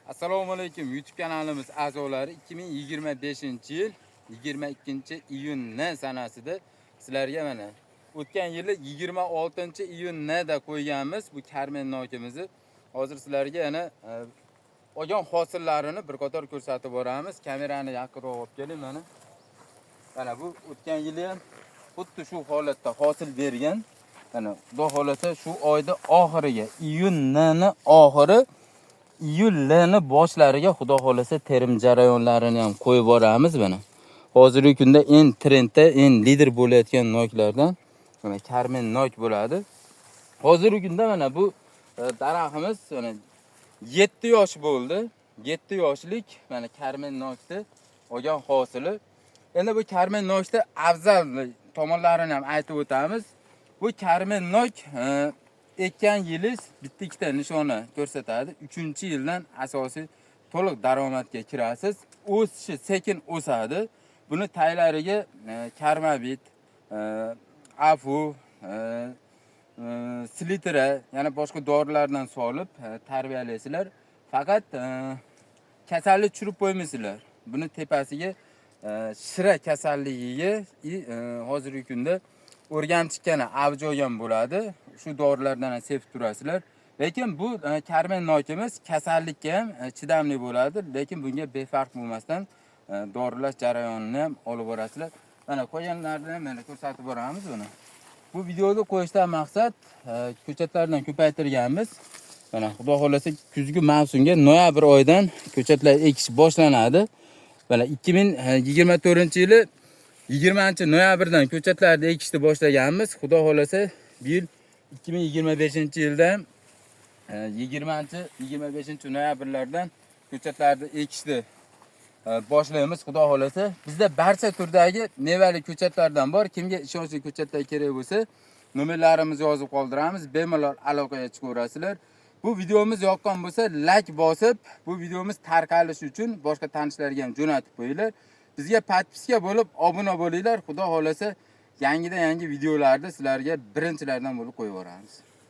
Assalomu alaykum YouTube kanalimiz a'zolari 2025-yil 22-iyun sanasida sizlarga mana o'tgan yili 26-iyunda qo'yganmiz bu karmen nokimizni. Hozir sizlarga yana olgan hosillarini bir qator ko'rsatib boramiz. Kamerani yaqinroq olib keling mana. Mana bu o'tgan yili ham xuddi shu holatda hosil bergan. Mana bu holatda shu oyda oxiriga iyunning oxiri iyulning boshlariga xudo xolasa terim jarayonlarini ham qo'yib boramiz mana. Hozirgi kunda eng trendda, eng lider bo'layotgan noklardan mana karmen nok bo'ladi. Hozirgi kunda mana bu daraxtimiz mana 7 yosh bo'ldi. 7 yoshlik mana karmen nokda olgan hosili. Endi bu karmen nokda afzal tomonlarini ham aytib o'tamiz. Bu karmen nok ekkan yiliz bitta ikkita nishoni ko'rsatadi. 3-yildan asosiy to'liq daromadga kirasiz. O'sishi sekin o'sadi. Buni taylariga karmabit, afu, slitra, yana boshqa dorilardan solib tarbiyalaysizlar. Faqat kasallik tushirib qo'ymaysizlar. Buni tepasiga shira kasalligiga hozirgi kunda o'rganchikkana avj olgan bo'ladi. Shu dorilardan sevib turasizlar. Lekin bu karmen nokimiz kasallikka ham chidamli bo'ladi, lekin bunga befarq bo'lmasdan dorilash jarayonini ham olib borasizlar. Mana qo'yganlarni mana ko'rsatib boramiz buni. Bu videoni qo'yishdan maqsad ko'chatlardan ko'paytirganmiz. Mana xudo xolasa kuzgi mavsumga noyabr oyidan ko'chatlar ekish boshlanadi. Mana 2024-yili 20-noyabrdan ko'chatlarni ekishni boshlaganmiz. Xudo xolasa bu yil 2025-yilda 20-25-noyabrlardan ko'chatlarni ekishni boshlaymiz xudo xolasa. Bizda barcha turdagi mevali ko'chatlardan bor. Kimga ishonchli ko'chatlar kerak bo'lsa, nomerlarimizni yozib qoldiramiz. Bemalol aloqaga chiqaverasizlar. Bu videomiz yoqqan bo'lsa, like bosib, bu videomiz tarqalishi uchun boshqa tanishlarga ham jo'natib qo'yinglar. Bizga podpiska bo'lib, obuna bo'linglar. Xudo xolasa yangidan yangi videolarni sizlarga birinchilardan bo'lib qo'yib boramiz.